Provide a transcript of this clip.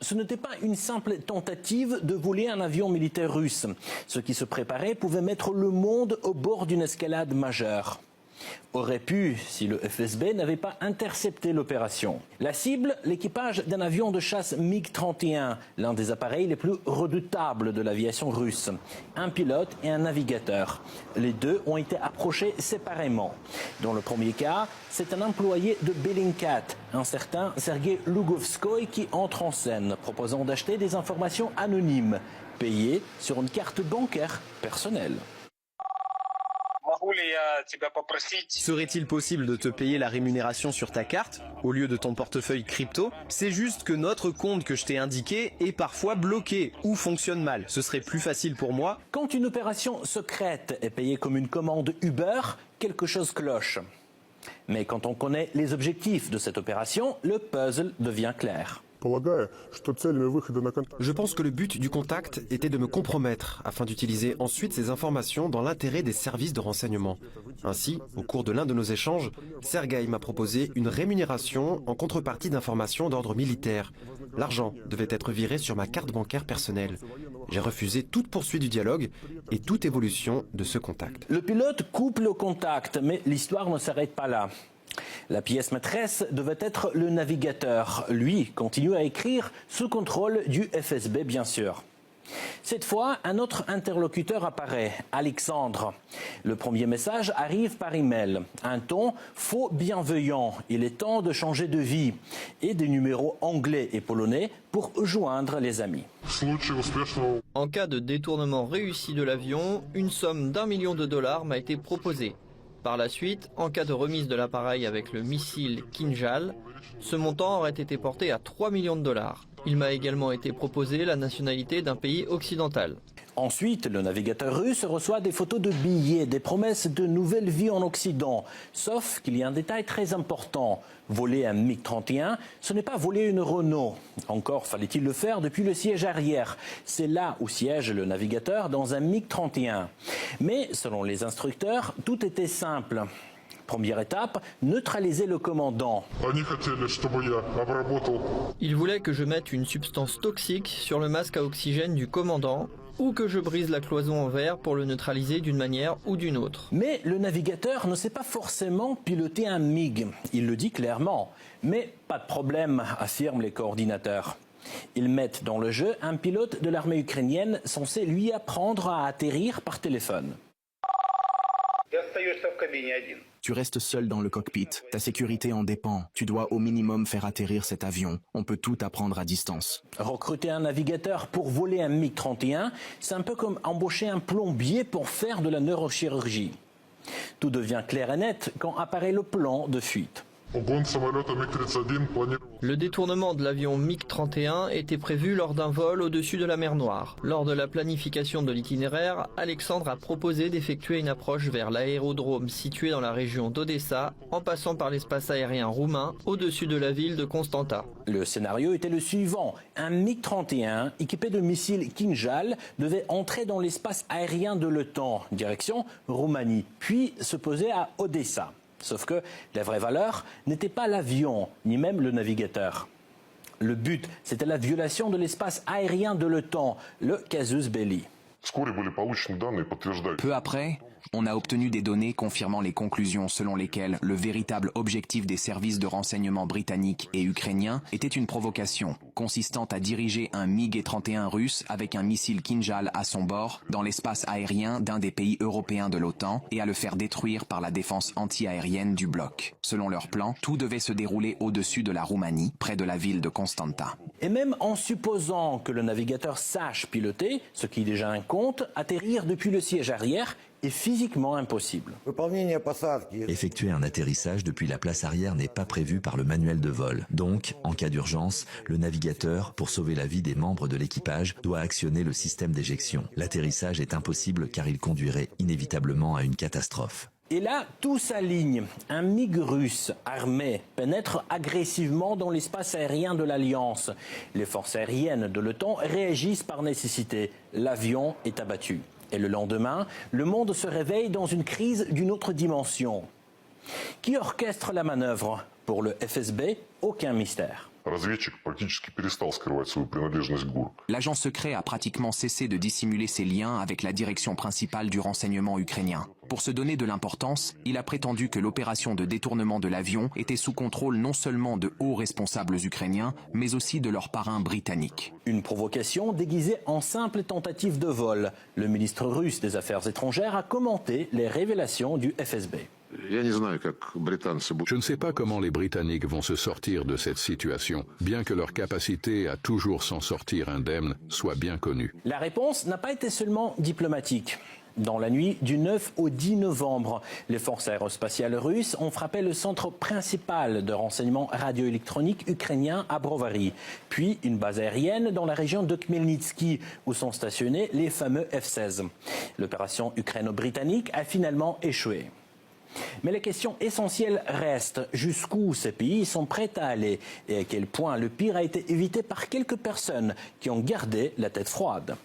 ce n'était pas une simple tentative de voler un avion militaire russe. Ce qui se préparait pouvait mettre le monde au bord d'une escalade majeure. Aurait pu si le FSB n'avait pas intercepté l'opération. La cible, l'équipage d'un avion de chasse MiG-31, l'un des appareils les plus redoutables de l'aviation russe. Un pilote et un navigateur. Les deux ont été approchés séparément. Dans le premier cas, c'est un employé de Bellingcat, un certain Sergei Lugovskoy, qui entre en scène, proposant d'acheter des informations anonymes, payées sur une carte bancaire personnelle. Serait-il possible de te payer la rémunération sur ta carte, au lieu de ton portefeuille crypto? C'est juste que notre compte que je t'ai indiqué est parfois bloqué ou fonctionne mal. Ce serait plus facile pour moi. Quand une opération secrète est payée comme une commande Uber, quelque chose cloche. Mais quand on connaît les objectifs de cette opération, le puzzle devient clair. Je pense que le but du contact était de me compromettre afin d'utiliser ensuite ces informations dans l'intérêt des services de renseignement. Ainsi, au cours de l'un de nos échanges, Sergueï m'a proposé une rémunération en contrepartie d'informations d'ordre militaire. L'argent devait être viré sur ma carte bancaire personnelle. J'ai refusé toute poursuite du dialogue et toute évolution de ce contact. Le pilote coupe le contact, mais l'histoire ne s'arrête pas là. La pièce maîtresse devait être le navigateur. Lui continue à écrire sous contrôle du FSB, bien sûr. Cette fois, un autre interlocuteur apparaît, Alexandre. Le premier message arrive par email. Un ton faux bienveillant. Il est temps de changer de vie. Et des numéros anglais et polonais pour joindre les amis. En cas de détournement réussi de l'avion, une somme d'1 million de dollars m'a été proposée. Par la suite, en cas de remise de l'appareil avec le missile Kinjal, ce montant aurait été porté à 3 millions de dollars. Il m'a également été proposé la nationalité d'un pays occidental. Ensuite, le navigateur russe reçoit des photos de billets, des promesses de nouvelle vie en Occident. Sauf qu'il y a un détail très important. Voler un MiG-31, ce n'est pas voler une Renault. Encore fallait-il le faire depuis le siège arrière. C'est là où siège le navigateur dans un MiG-31. Mais selon les instructeurs, tout était simple. Première étape, neutraliser le commandant. Ils voulaient que je mette une substance toxique sur le masque à oxygène du commandant ou que je brise la cloison en verre pour le neutraliser d'une manière ou d'une autre. Mais le navigateur ne sait pas forcément piloter un MiG. Il le dit clairement. Mais pas de problème, affirment les coordinateurs. Ils mettent dans le jeu un pilote de l'armée ukrainienne censé lui apprendre à atterrir par téléphone. Tu restes seul dans le cockpit. Ta sécurité en dépend. Tu dois au minimum faire atterrir cet avion. On peut tout apprendre à distance. Recruter un navigateur pour voler un MiG-31, c'est un peu comme embaucher un plombier pour faire de la neurochirurgie. Tout devient clair et net quand apparaît le plan de fuite. Le détournement de l'avion MiG-31 était prévu lors d'un vol au-dessus de la mer Noire. Lors de la planification de l'itinéraire, Alexandre a proposé d'effectuer une approche vers l'aérodrome situé dans la région d'Odessa, en passant par l'espace aérien roumain au-dessus de la ville de Constanta. Le scénario était le suivant. Un MiG-31 équipé de missiles Kinjal devait entrer dans l'espace aérien de l'OTAN, direction Roumanie, puis se poser à Odessa. Sauf que la vraie valeur n'était pas l'avion, ni même le navigateur. Le but, c'était la violation de l'espace aérien de l'OTAN, le casus belli. Peu après, on a obtenu des données confirmant les conclusions selon lesquelles le véritable objectif des services de renseignement britanniques et ukrainiens était une provocation, consistant à diriger un MiG-31 russe avec un missile Kinjal à son bord dans l'espace aérien d'un des pays européens de l'OTAN et à le faire détruire par la défense anti-aérienne du bloc. Selon leur plan, tout devait se dérouler au-dessus de la Roumanie, près de la ville de Constanta. Et même en supposant que le navigateur sache piloter, ce qui est déjà un compte, atterrir depuis le siège arrière est physiquement impossible. Effectuer un atterrissage depuis la place arrière n'est pas prévu par le manuel de vol. Donc, en cas d'urgence, le navigateur, pour sauver la vie des membres de l'équipage, doit actionner le système d'éjection. L'atterrissage est impossible car il conduirait inévitablement à une catastrophe. Et là, tout s'aligne. Un MiG russe armé pénètre agressivement dans l'espace aérien de l'Alliance. Les forces aériennes de l'OTAN réagissent par nécessité. L'avion est abattu. Et le lendemain, le monde se réveille dans une crise d'une autre dimension. Qui orchestre la manœuvre? Pour le FSB, aucun mystère. L'agent secret a pratiquement cessé de dissimuler ses liens avec la direction principale du renseignement ukrainien. Pour se donner de l'importance, il a prétendu que l'opération de détournement de l'avion était sous contrôle non seulement de hauts responsables ukrainiens, mais aussi de leurs parrains britanniques. Une provocation déguisée en simple tentative de vol. Le ministre russe des Affaires étrangères a commenté les révélations du FSB. Je ne sais pas comment les Britanniques vont se sortir de cette situation, bien que leur capacité à toujours s'en sortir indemne soit bien connue. La réponse n'a pas été seulement diplomatique. Dans la nuit du 9 au 10 novembre, les forces aérospatiales russes ont frappé le centre principal de renseignement radioélectronique ukrainien à Brovary, puis une base aérienne dans la région de Khmelnytsky, où sont stationnés les fameux F-16. L'opération ukraino-britannique a finalement échoué. Mais la question essentielle reste, jusqu'où ces pays sont prêts à aller et à quel point le pire a été évité par quelques personnes qui ont gardé la tête froide.